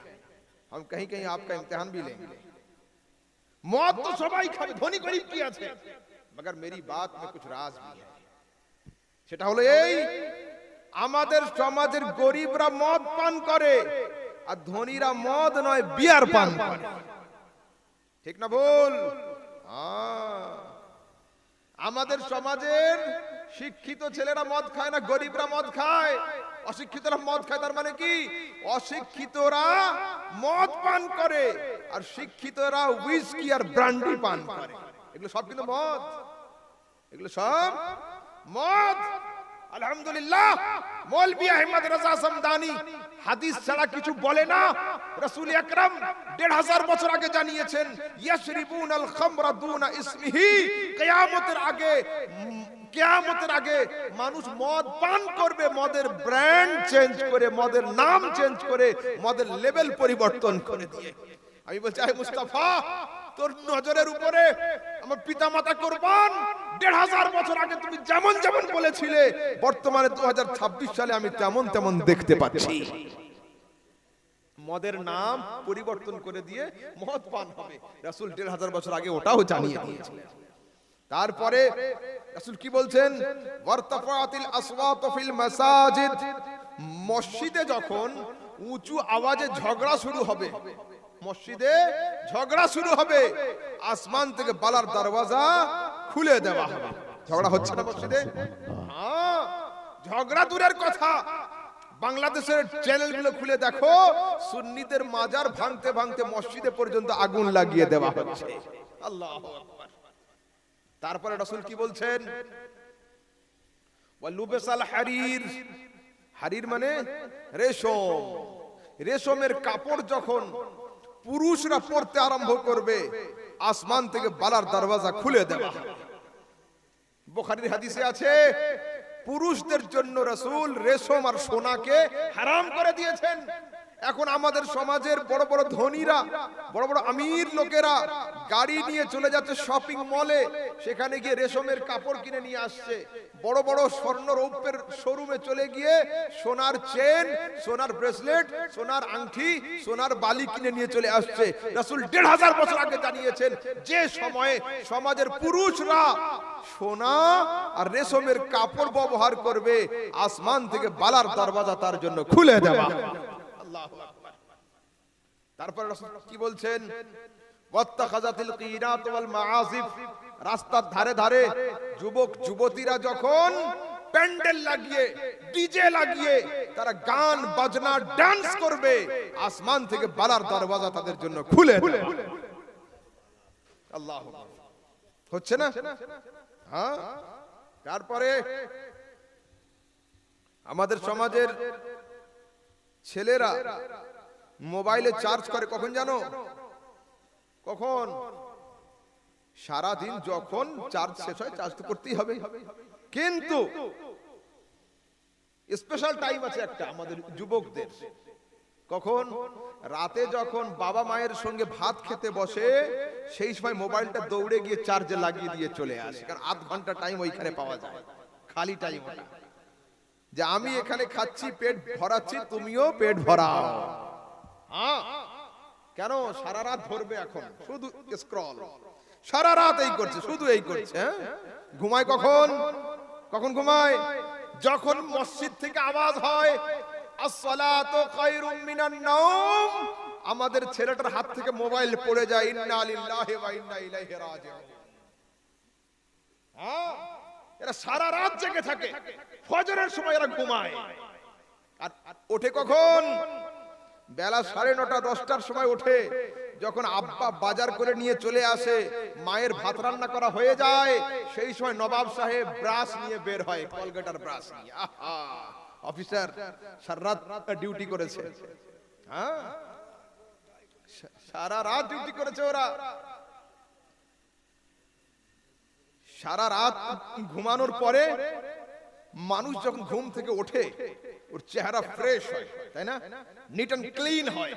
Speaker 1: हम कहीं कहीं आपका इम्तिहान भी लेंगे। मौत तो सबाई खाবে, ধনী গরিব কি আছে, मगर मेरी बात में कुछ राज भी है। সেটা হলো এই, আমাদের সমাজের গরিবরা মদ পান করে আর ধনীরা মদ নয় বিয়ার পান করে। ঠিক না ভুল? আমাদের সমাজের শিক্ষিত ছেলেরা মদ খায় না, গরিবরা মদ খায়। অশিক্ষিতরা মদ খায়, তার মানে কি? অশিক্ষিতরা মদ পান করে আর শিক্ষিতরা হুইস্কি আর ব্র্যান্ডি পান করে। এগুলো সব কিন্তু মদ, এগুলো সব মদ। আলহামদুলিল্লাহ, মৌলভী আহমদ রাজা সমদানি হাদিস ছাড়া কিছু বলে না। রাসূল আকরাম ১৫০০ বছর আগে জানিয়েছেন, ইয়াশরিবুনাল খামরা দুনা ইসমিহি। কিয়ামতের আগে মানুষ মদ পান করবে, মদের ব্র্যান্ড চেঞ্জ করে, মদের নাম চেঞ্জ করে, মদের লেভেল পরিবর্তন করে দিয়ে। আমি বলছি, আয় মুস্তাফা, তোর নজরের উপরে আমার পিতামাতা কুরবান। ১৫০০ বছর আগে তুমি যেমন যেমন বলেছিলে, বর্তমানে 2026 সালে আমি তেমন তেমন দেখতে পাচ্ছি। মদের নাম পরিবর্তন করে দিয়ে মদ পান হবে। রাসূল ১৫০০ বছর আগে ওটাও জানিয়ে দিয়েছিলেন। তারপরে রাসূল কি বলছেন? ওয়ারতাফাতিল আসওয়াতু ফিল মাসাজিদ। মসজিদে যখন উঁচু আওয়াজে ঝগড়া শুরু হবে, মসজিদে ঝগড়া শুরু হবে, আসমান থেকে বালার দরওয়াজা খুলে দেওয়া হবে। ঝগড়া হচ্ছে না মসজিদে? হ্যাঁ, ঝগড়া দূরের কথা, বাংলাদেশের চ্যানেলগুলো খুলে দেখো, সুন্নিদের মাজার ভাঙতে ভাঙতে মসজিদে পর্যন্ত আগুন লাগিয়ে দেওয়া হচ্ছে। আল্লাহু আকবার। তারপরে রাসূল কি বলছেন? ওয়ালুবিসাল হারির। হারির মানে রেশম। রেশমের কাপড় যখন পুরুষরা পরতে আরম্ভ করবে, আসমান থেকে বালার দরওয়াজা খুলে দেওয়া হবে। বুখারীর হাদিসে আছে, পুরুষদের জন্য রাসূল রেশম আর সোনাকে হারাম করে দিয়েছেন। এখন আমাদের সমাজের বড় বড় ধনীরা, বড় বড় আমির লোকেরা গাড়ি নিয়ে চলে যাচ্ছে শপিং মলে, সেখানে গিয়ে রেশমের কাপড় কিনে নিয়ে আসছে। বড় বড় স্বর্ণ রৌপ্যের শোরুমে চলে গিয়ে সোনার চেন, সোনার ব্রেসলেট, সোনার আংটি, সোনার বালি কিনে নিয়ে চলে আসছে। রাসূল ১৫০০ বছর আগে জানিয়েছেন, যে সময়ে সমাজের পুরুষরা সোনা আর রেশমের কাপড় ব্যবহার করবে, আসমান থেকে বালার দরওয়াজা তার জন্য খুলে দেওয়া। তারপর রাসূল কি বলছেন? ওয়াত্তাখাযাতিল কিরাত ওয়াল মাআজিফ। রাস্তার ধারে ধারে যুবক যুবতীরা যখন প্যান্ডেল লাগিয়ে, ডিজে লাগিয়ে তারা গান বাজনা ডান্স করবে, আসমান থেকে বালার দরওয়াজা তাদের জন্য খুলে দেবে। আল্লাহু আকবার। হচ্ছে না? হ্যাঁ। তারপরে আমাদের সমাজের ছেলেরা মোবাইলে চার্জ করে কখন জানো? কখন? সারা দিন যখন চার্জ শেষ হয় চার্জ তো করতেই হবে, কিন্তু স্পেশাল টাইম আছে একটা আমাদের যুবকদের। কখন? রাতে যখন বাবা মায়ের সঙ্গে ভাত খেতে বসে সেই সময় মোবাইলটা দৌড়ে গিয়ে চার্জে লাগিয়ে দিয়ে চলে আসে, কারণ আধ ঘন্টা টাইম ওইখানে পাওয়া যায়, খালি টাইম ওটা, যে আমি এখানে খাচ্ছি, পেট ভরাচ্ছি, তুমিও পেট ভরাও। হ্যাঁ, কেন? সারা রাত ধরবে এখন, শুধু স্ক্রল, সারা রাত এই করছে, শুধু এই করছে। হ্যাঁ, ঘুমায় কখন? কখন ঘুমায়? যখন মসজিদ থেকে আওয়াজ হয় আসসালাতু খায়রুম মিনান নাওম, আমাদের ছেলেটার হাত থেকে মোবাইল পড়ে যায়, ইন্না লিল্লাহি ওয়া ইন্না ইলাইহি রাজিউন। হ্যাঁ, এরা সারা রাত জেগে থাকে, ফজরের সময় এরা ঘুমায়, আর ওঠে কখন? বেলা 9:30 10টার সময় ওঠে, যখন আব্বা বাজার করে নিয়ে চলে আসে, মায়ের ভাত রান্না করা হয়ে যায়, সেই সময় নবাব সাহেব ব্রাশ নিয়ে বের হয়, কলগেটার ব্রাশ নিয়ে। আহা, অফিসার সারা রাত ডিউটি করেছে। হ্যাঁ, সারা রাত ডিউটি করেছে ওরা, সারা রাত ঘুমানোর পরে মানুষ যখন ঘুম থেকে ওঠে ওর চেহারা ফ্রেশ হয়, তাই না? নিট এন্ড ক্লিন হয়,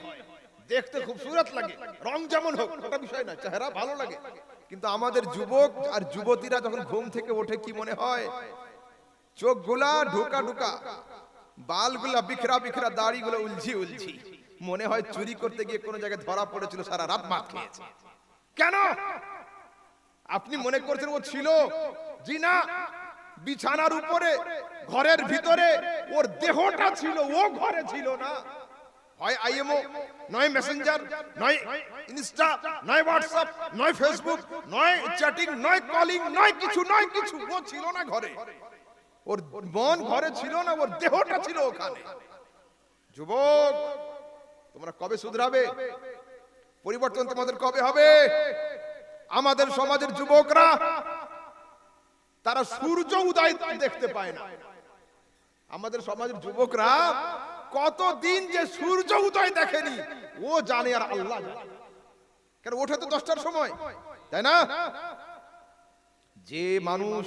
Speaker 1: দেখতে খুব সুন্দর লাগে, রং যেমন হোক ওটা বিষয় না, চেহারা ভালো লাগে। কিন্তু আমাদের যুবক আর যুবতীরা যখন ঘুম থেকে ওঠে কি মনে হয়? চোখগুলা ঢোকা ঢোকা, বালগুলা বিখরা বিখরা, দাড়িগুলো উলঝি উলঝি, মনে হয় চুরি করতে গিয়ে কোনো জায়গায় ধরা পড়েছিল, সারা রাত মার খেয়েছে। কেন? আপনি মনে করছেন ও ছিল? জি না, বিছানার উপরে ঘরের ভিতরে ওর দেহটা ছিল, ও ঘরে ছিল না। হয় আইএমও, নয় মেসেঞ্জার, নয় ইনস্টা, নয় হোয়াটসঅ্যাপ, নয় ফেসবুক, নয় চ্যাটিং, নয় কলিং, নয় কিছু, নয় কিছু, ও ছিল না ঘরে। ওর মন ঘরে ছিল না, ওর দেহটা ছিল ওখানে। যুবক, তোমরা কবে শুধরাবে? পরিবর্তন তোমাদের কবে হবে? আমাদের সমাজের যুবকরা তারা সূর্য উদয় দেখতে পায় না। আমাদের সমাজের যুবকরা কতদিন যে সূর্য উদয় দেখেনি ও জানে, আর আল্লাহ জানে, কারণ ওঠে তো 10টার সময়, তাই না? যে মানুষ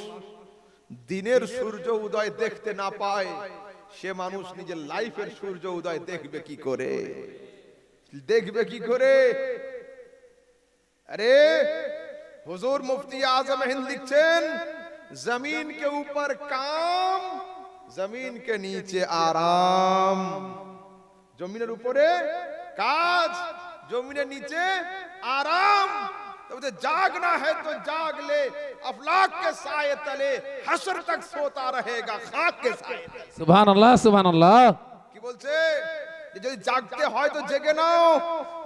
Speaker 1: দিনের সূর্য উদয় দেখতে না পায় সে মানুষ নিজের লাইফের সূর্য উদয় দেখবে কি করে? দেখবে কি করে? अरे हुजूर मुफ्ती आजम हिंद लिखছেন, जमीन के ऊपर काम, जमीन के नीचे आराम। जमीনের উপরে কাজ, जमीনের নিচে আরাম। तो जागना है तो जाग ले, अफलाक के साए तले हशर तक सोता रहेगा खाक के साए तले।
Speaker 2: सुभान अल्लाह, सुभान अल्लाह।
Speaker 1: কি বলছে? যদি জাগতে হয় তো জেগে নাও,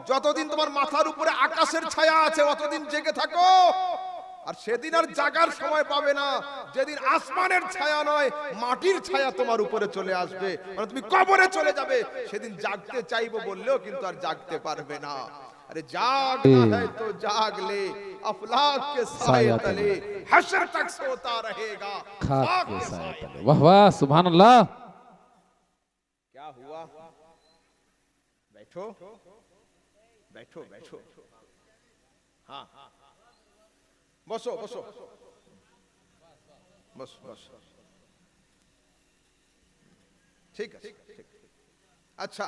Speaker 1: যতদিন তোমার মাথার উপরে আকাশের ছায়া আছে ততদিন জেগে থাকো। আর সেদিন আর জাগার সময় পাবে না যেদিন আসমানের ছায়া নয় মাটির ছায়া তোমার উপরে চলে আসবে, মানে তুমি কবরে চলে যাবে। সেদিন জাগতে চাইবো বললেও কিন্তু আর জাগতে পারবে না। अरे जागना है तो जाग ले, अफलाक के साए तले हशर तक सोता रहेगा खाक के साए तले।
Speaker 2: वाह वाह, सुभान अल्लाह।
Speaker 1: क्या हुआ? बैठो बैठो बैठो, हाँ बसो बसो, बस बस, ठीक है, अच्छा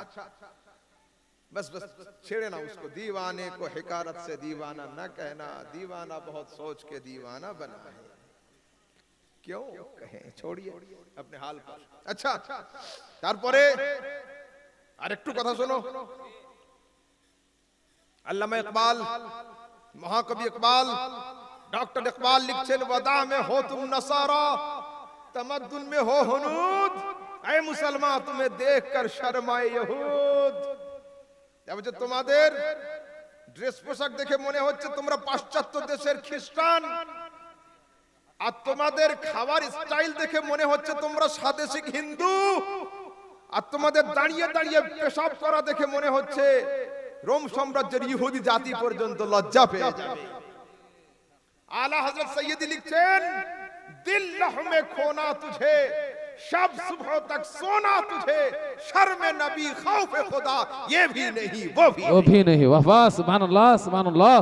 Speaker 1: बस बस छेड़े ना उसको। दीवाने को हिकारत से दीवाना न कहना, दीवाना बहुत सोच के दीवाना बना है। क्यों कहें, छोड़िए अपने हाल पर। अच्छा, তারপরে আরেকটু কথা শোনো। আল্লামা ইকবাল, মহাকবি ইকবাল, डॉक्टर इकबाल लिखছেন, वदा में हो तुम नसारा, तमद्दुन में हो हुनूद, ऐ मुसलमान तुम्हें देखकर शर्माए यहूद। বলছে তোমাদের ড্রেস পোশাক দেখে মনে হচ্ছে তোমরা পাশ্চাত্য দেশের খ্রিস্টান, আর তোমাদের খাবার স্টাইল দেখে মনে হচ্ছে তোমরা স্বদেশিক হিন্দু, আর তোমাদের দাঁড়িয়ে দাঁড়িয়ে পেশাব করা দেখে মনে হচ্ছে রোম সাম্রাজ্যের ইহুদি জাতি পর্যন্ত লজ্জা পেয়ে যাবে। আলা হযরত সৈয়দি লিখছেন, দিল লহমে খোনা তুঝে शब सुबह तक सोना तुझे शर्म नबी खौफ खुदा ये भी नहीं वो भी
Speaker 2: नहीं वाह वाह सुभानाल्लाह सुभानाल्लाह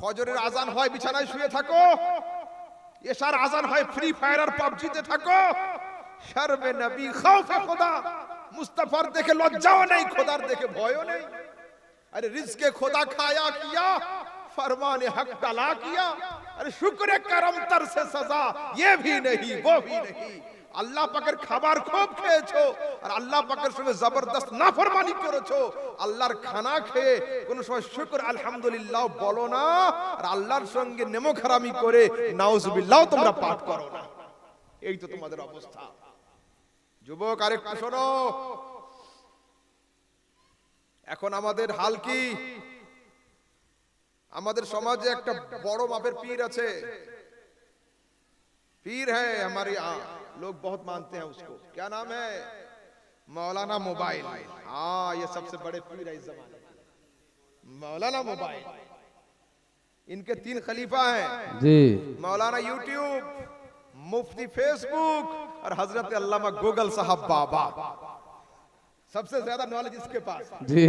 Speaker 1: ফজরের আজান হয় বিছানায় শুয়ে থাকো, এশার আজান হয় ফ্রি ফায়ার আর পাবজিতে থাকো, শর্মে নবী খৌফে খোদা, মুস্তাফার দেখে লজ্জাও নেই, খোদার দেখে ভয়ও নেই। अरे रिज़्क़े खुदा खाया किया, फरमाने हक तला किया, अरे शुक्र करम तर से सजा ये भी नहीं वो भी नहीं। আল্লাহ পাকের খাবার খুব খেয়েছো আর আল্লাহ পাকের সঙ্গে জবরদস্ত নাফরমানি করেছো, আল্লাহর খানা খেয়ে কোন সময় শুকর আলহামদুলিল্লাহ বলো না, আর আল্লাহর সঙ্গে নেমো খারামি করে নাউজুবিল্লাহ তোমরা পাঠ করো না। এই তো তোমাদের অবস্থা। যুবক আরেকটু শোনো, এখন আমাদের হাল কি? আমাদের সমাজে একটা বড় মাপের পীর আছে, पीर है हमारे यहाँ, लोग बहुत मानते हैं उसको। क्या नाम है? मौलाना मोबाइल। हाँ, ये सबसे बड़े पीर है इस जमाने में, मौलाना मोबाइल। इनके 3 खलीफा हैं
Speaker 2: जी,
Speaker 1: मौलाना यूट्यूब, मुफ्ती फेसबुक और हजरत अल्लामा गूगल साहब बाबा। सबसे ज्यादा नॉलेज इसके पास।
Speaker 2: जी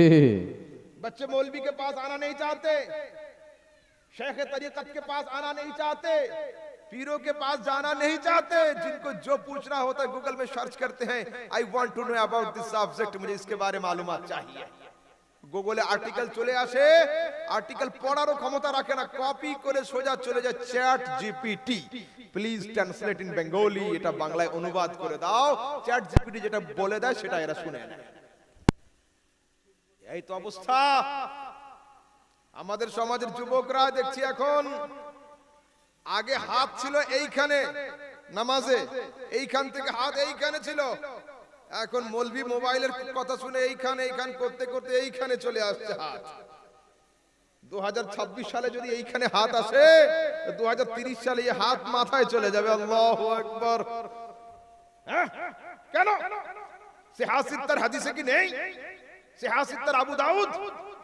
Speaker 1: बच्चे मौलवी के पास आना नहीं चाहते, शेख तरीकत के पास आना नहीं चाहते, पीरों के पास जाना नहीं चाहते। जिनको जो पूछना होता है गूगल में सर्च करते हैं, I want to know about this subject, मुझे इसके बारे में मालूमात चाहिए। গুগলে আর্টিকেল চলে আসে, আর্টিকেল পড়ারও ক্ষমতা রাখে না, কপি করে সোজা চলে যায় chat GPT, please translate in Bengali, এটা বাংলায় অনুবাদ করে দাও। চ্যাট জিপিটি যেটা বলে দেয় সেটা এরা শুনে নেয়। এই তো অবস্থা আমাদের সমাজের যুবকরা দেখছি এখন। আগে হাত ছিল এইখানে নামাজে, এইখান থেকে হাত এইখানে ছিল, এখন মৌলভী মোবাইলের কথা শুনে এইখানে করতে করতে এইখানে চলে আসছে হাত। 2026 সালে যদি এইখানে হাত আসে, 2030 সালে এই হাত মাথায় চলে যাবে। আল্লাহু আকবার। কেন? সিহাসিত্তার হাদিসে কি নেই? সিহাসিত্তার আবু দাউদ,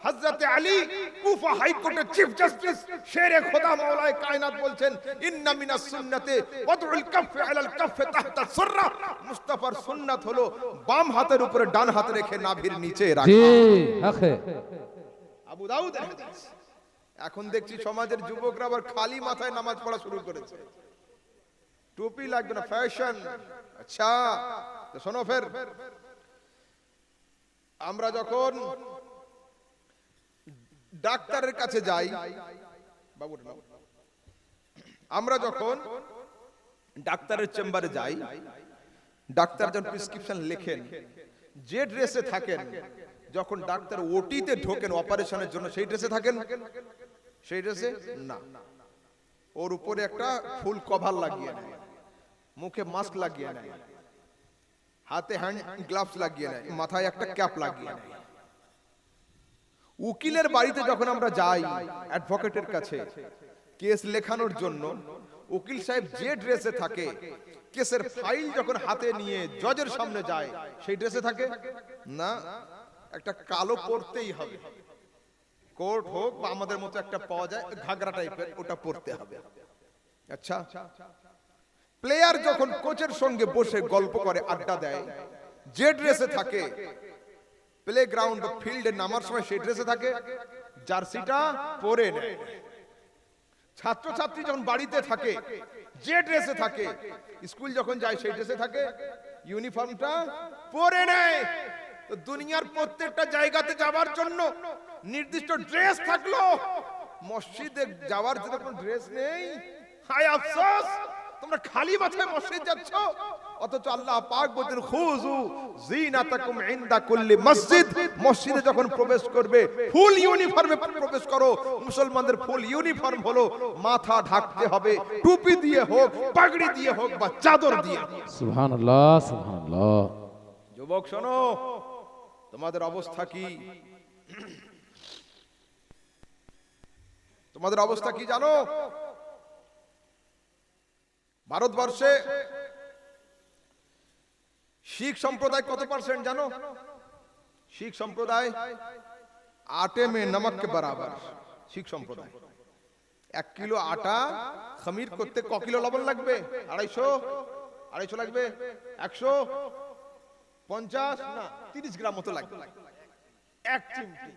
Speaker 1: হযরত আলী কুফা হাইকোর্টের চিফ জাস্টিস শেরে খোদা মাওলায়ে কায়নাত বলছেন, ইন্না মিনাস সুন্নাতে ওয়াদউল কাফ আলাল কাফ তাহতা সুররা, মুস্তাফার সুন্নাত হলো বাম হাতের উপরে ডান হাত রেখে নাভির নিচে রাখা।
Speaker 2: জি হক है।
Speaker 1: আবু দাউদের হাদিস। এখন দেখছি সমাজের যুবকরা আবার খালি মাথায় নামাজ পড়া শুরু করেছে, টুপি লাগবে না, ফ্যাশন। আচ্ছা তো শোনো, ফের আমরা যখন ডাক্তারের কাছে যাই, বাবুর নাম, আমরা যখন ডাক্তারের চেম্বারে যাই, ডাক্তার যখন প্রেসক্রিপশন লেখেন, যে ড্রেসে থাকেন, যখন ডাক্তার ওটিতে ঢোকেন অপারেশনের জন্য সেই ড্রেসে থাকেন? সেই ড্রেসে না, ওর উপরে একটা ফুল কভার লাগিয়ে নেয়, মুখে মাস্ক লাগিয়ে নেয়, হাতে হ্যান্ড গ্লাভস লাগিয়ে নেয়, মাথায় একটা ক্যাপ লাগিয়ে নেয়। উকিলের বাড়িতে যখন আমরা যাই অ্যাডভোকেটের কাছে কেস লেখানোর জন্য, উকিল সাহেব যে ড্রেসে থাকে, কেসের ফাইল যখন হাতে নিয়ে জজের সামনে যায় সেই ড্রেসে থাকে না, একটা কালো পরতেই হবে, কোট হোক বা আমাদের মতো একটা পাওয়া যায় ঘাগরা টাইপের, ওটা পরতে হবে। আচ্ছা, প্লেয়ার যখন কোচের সঙ্গে বসে গল্প করে, আড্ডা দেয়, যে ড্রেসে থাকে, প্লে গ্রাউন্ড ফিল্ডে নামার সময় সেই ড্রেসে থাকে, জার্সিটা পরে নেয়। ছাত্রছাত্রী যখন বাড়িতে থাকে যে ড্রেসে থাকে, স্কুল যখন যায় সেই ড্রেসে থাকে, ইউনিফর্মটা পরে নেয়। তো দুনিয়ার প্রত্যেকটা জায়গাতে যাওয়ার জন্য নির্দিষ্ট ড্রেস থাকলো, মসজিদে যাওয়ার জন্য কোনো ড্রেস নেই। হায় আফসোস, তোমরা খালি মাথায় মসজিদ যাচ্ছ, অথচ আল্লাহ পাক বলেন খুযু যিনাতাকুম ইনদা কুল্লি মসজিদ। মসজিদে যখন প্রবেশ করবে ফুল ইউনিফর্মে প্রবেশ করো। মুসলমানদের ফুল ইউনিফর্ম হলো মাথা ঢাকতে হবে, টুপি দিয়ে হোক, পাগড়ি দিয়ে হোক বা চাদর দিয়ে।
Speaker 2: সুবহানাল্লাহ সুবহানাল্লাহ।
Speaker 1: যুবক শোনো, তোমাদের অবস্থা কি? তোমাদের অবস্থা কি জানো? ভারতবর্ষে শিখ সম্প্রদায় কত পার্সেন্ট জানো? শিখ সম্প্রদায় आटे में नमक के बराबर। শিখ সম্প্রদায় 1 কিলো আটা খমির করতে ক কিলো লবণ লাগবে? 250। আড়াইশো লাগবে, 150 না 30 গ্রাম মতো লাগবে, এক চিমটি।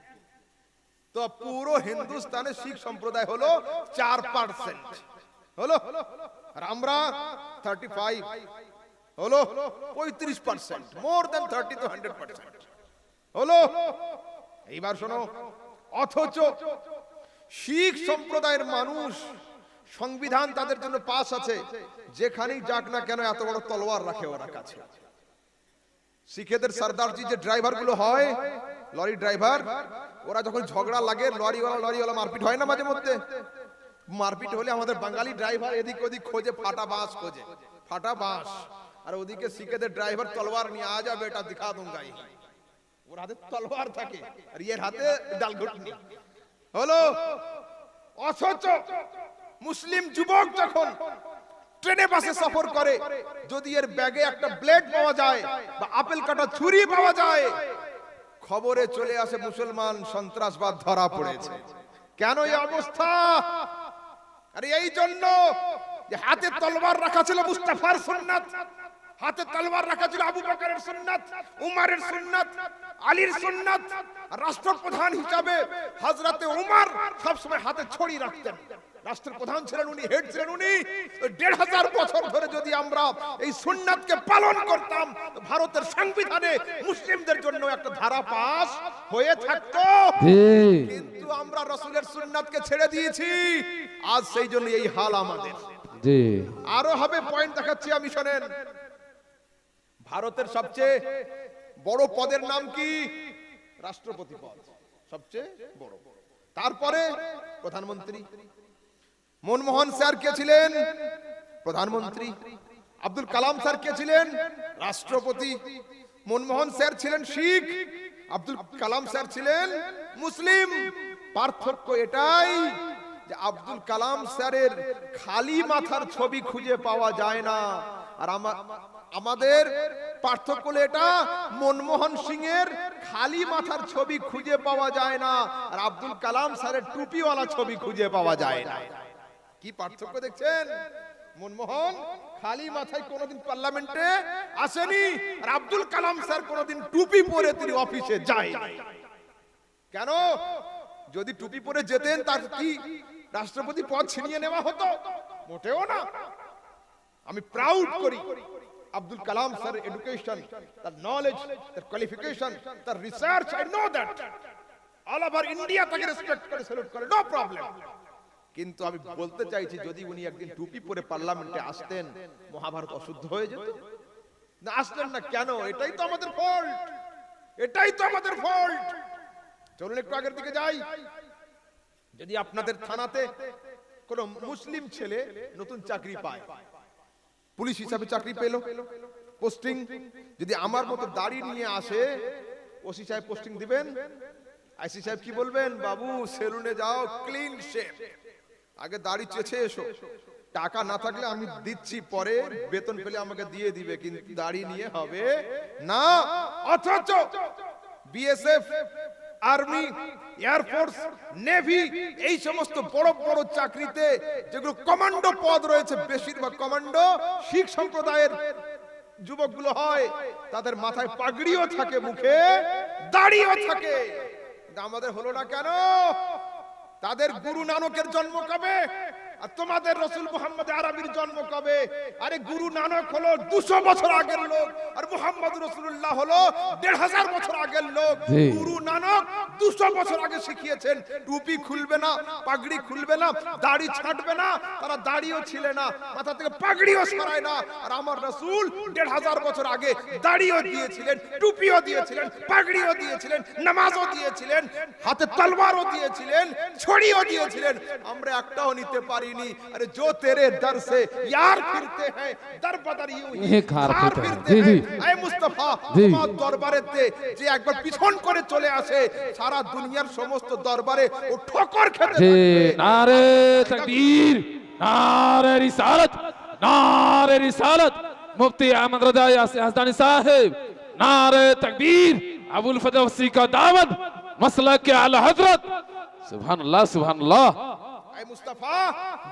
Speaker 1: তো পুরো হিন্দুস্তানে শিখ সম্প্রদায় হলো 4%, হলো। আর আমরা 35, হলো 35%, মোর দেন 30 to 100%, হলো। এইবার শোনো, অথচ শিখ সম্প্রদায়ের মানুষ, সংবিধান তাদের জন্য পাস আছে, যেখানেই যাক না কেন এত বড় তলোয়ার রাখে ওরা কাছে। শিখেদের সরদারজি যে ড্রাইভার গুলো হয়, লরি ড্রাইভার, ওরা যখন ঝগড়া লাগে, লরিওয়ালা মারপিট হয় না মাঝে মধ্যে, মারপিট হলে আমাদের বাঙালি ড্রাইভার এদিক ওদিক খোঁজে, ফাটা বাঁশ খোঁজে, ফাটা বাঁশ, আর ওদিকে শিখেদের ড্রাইভার তলোয়ার নিয়ে আ যা বেটা দিখা দুঙ্গা, ওর হাতে তলোয়ার থাকে আর এর হাতে ডালঘুটনি, হলো। অথচ মুসলিম যুবক যখন ট্রেনে বাসে সফর করে, যদি এর ব্যাগে একটা ব্লেড পাওয়া যায় বা আপেল কাটা ছুরি পাওয়া যায়, খবরে চলে আসে মুসলমান সন্ত্রাসবাদ ধরা পড়েছে। কেন এই অবস্থা? আরে এই জন্য যে হাতে তলোয়ার রাখা ছিল মুস্তাফার সুন্নাত, হাতে তলোয়ার রাখা ছিল আবু বকরের সুন্নাত, উমরের সুন্নাত, আলীর সুন্নাত। রাষ্ট্রপ্রধান হিসাবে হযরতে উমর সব সময় হাতে ছড়ি রাখতেন, রাষ্ট্রপ্রধান ছিলেন উনি, হেড ছিলেন উনি। ১৫০০ বছর ধরে যদি আমরা এই সুন্নাতকে পালন করতাম, ভারতের সংবিধানে মুসলিমদের জন্য একটা ধারা পাস হয়ে থাকতো। কিন্তু আমরা রাসূলের সুন্নাতকে ছেড়ে দিয়েছি, আজ সেই জন্য এই হাল আমাদের। আরো হবে, পয়েন্ট দেখাচ্ছি আমি, শোনেন। ভারতের সবচেয়ে বড় পদের নাম কি? রাষ্ট্রপতি পদ, সবচেয়ে বড়। তারপরে প্রধানমন্ত্রী। মনমোহন স্যার কে ছিলেন? প্রধানমন্ত্রী। আব্দুল কালাম স্যার কে ছিলেন? রাষ্ট্রপতি। মনমোহন স্যার ছিলেন শিখ, আব্দুল কালাম স্যার ছিলেন মুসলিম। পার্থক্য এটাই যে আব্দুল কালাম স্যারের খালি মাথার ছবি খুঁজে পাওয়া যায় না, আর আমাদের পার্থক্য হলো এটা, মনমোহন সিং এর খালি মাথার ছবি খুঁজে পাওয়া যায় না, আর আব্দুল কালাম স্যারের টুপিওয়ালা ছবি খুঁজে পাওয়া যায় না। কি পার্থক্য দেখছেন? মনমোহন খালি মাথায় কোনোদিন পার্লামেন্টে আসেনি, আর আব্দুল কালাম স্যার কোনোদিন টুপি পরে তিনি অফিসে যায়। কেন? যদি টুপি পরে যেতেন, তার কি রাষ্ট্রপতি পদ ছিনিয়ে নেওয়া হতো? মোটেও না। আমি প্রাউড করি আব্দুল কালাম স্যার এডুকেশন, তার নলেজ, তার কোয়ালিফিকেশন, তার research, I know that. All over India তাকে রেসপেক্ট করে, স্যালুট করে, নো প্রবলেম। কিন্তু আমি বলতে চাইছি, যদি উনি একদিন টুপি পরে পার্লামেন্টে আসতেন, মহাভারত অশুদ্ধ হয়ে যেত না। আসলেন না কেন? এটাই তো আমাদের ফল্ট, এটাই তো আমাদের ফল্ট। চলুন একটু আগের দিকে যাই। যদি আপনাদের থানাতে কোন মুসলিম ছেলে নতুন চাকরি পায়, পুলিশ হিসাবে চাকরি পেল, পোস্টিং, যদি আমার মতো দাড়ি নিয়ে আসে, ওসি সাহেব পোস্টিং দিবেন? আইসি সাহেব কি বলবেন? বাবু সেলুনে যাও, ক্লিন শেভ, আগে দাড়ি চেঁচে এসো, টাকা না থাকলে আমি দিচ্ছি, পরে বেতন পেলে আমাকে দিয়ে দিবে, কিন্তু দাড়ি নিয়ে হবে না। অথচ বিএসএফ, আর্মি, এয়ারফোর্স, নেভি, এই সমস্ত বড় বড় চাকরিতে যেগুলো কমান্ডো পদ রয়েছে, বেশিরভাগ কমান্ডো শিখ সম্প্রদায়ের যুবকগুলো হয়, তাদের মাথায় পাগড়িও থাকে, মুখে দাড়িও থাকে। আমাদের হলো না কেন? তাদের গুরু নানকের জন্ম কবে, আর তোমাদের রাসূল মুহাম্মদ আরবির জন্ম কবে? আরে গুরু নানক হলো 200 বছর আগের লোক, আর মুহাম্মদ রাসূলুল্লাহ হলো 1500 বছর আগের লোক। গুরু নানক 200 বছর আগে শিখিয়েছেন টুপি খুলবে না, পাগড়ি খুলবে না, দাড়ি ছাঁটবে না। তারা দাড়িও ছিল না, মাথা থেকে পাগড়িও সরায় না। আর আমার রাসূল 1500 বছর আগে দাড়িও দিয়েছিলেন, টুপিও দিয়েছিলেন, পাগড়িও দিয়েছিলেন, নামাজও দিয়েছিলেন, হাতে তলোয়ারও দিয়েছিলেন, ছড়িও দিয়েছিলেন। আমরা একটাও নিতে পারি। अरे जो तेरे दर से यार फिरते हैं, दर बदर यूं ही खार फिरते हैं। ऐ मुस्तफा, তোমার দরবারেতে যে একবার পিছন করে চলে আসে, সারা দুনিয়ার সমস্ত দরবারে ও ঠোকর খেতে থাকে।
Speaker 2: নারে তাকবীর, নারে রিসালাত, নারে রিসালাত। মুফতি আহমদ রজা ইয়াজদানি সাহেব, नारे तकबीर, अबुल फजल वसी का दावत, मसलक के आला हजरत। सुभान अल्लाह, सुभान अल्लाह।
Speaker 1: এই মুস্তাফা,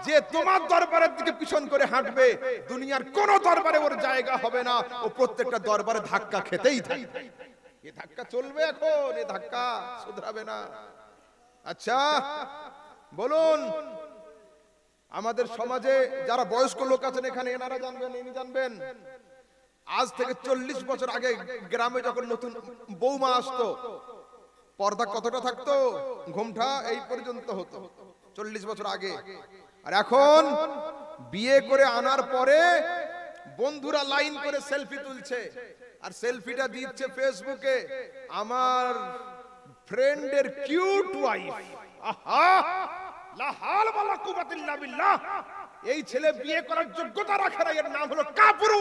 Speaker 1: যে তোমার দরবারের দিকে পিছন করে হাঁটবে, দুনিয়ার কোন দরবারে ওর জায়গা হবে না, ও প্রত্যেকটা দরবারে ধাক্কা খেতেই থাকবে। এই ধাক্কা চলবে এখন, এই ধাক্কা শুধরাবে না। আচ্ছা বলুন, আমাদের সমাজে যারা বয়স্ক লোক আছেন এখানে, এনারা জানবেন, ইনি জানবেন, আজ থেকে 40 বছর আগে গ্রামে যখন নতুন বৌমা আসতো, পর্দা কতটা থাকতো? ঘোমটা এই পর্যন্ত হতো 40 বছর আগে। আর এখন বিয়ে করে আনার পরে বন্ধুরা লাইন করে সেলফি তুলছে, আর সেলফিটা দিচ্ছে ফেসবুকে, আমার ফ্রেন্ডের কিউট ওয়াইফ। আহা, লা হাওলা ওয়ালা কুওয়াতা ইল্লা বিল্লাহ। এই ছেলে বিয়ে করার যোগ্যতা রাখে না, এর নাম হলো কাপুরুষ।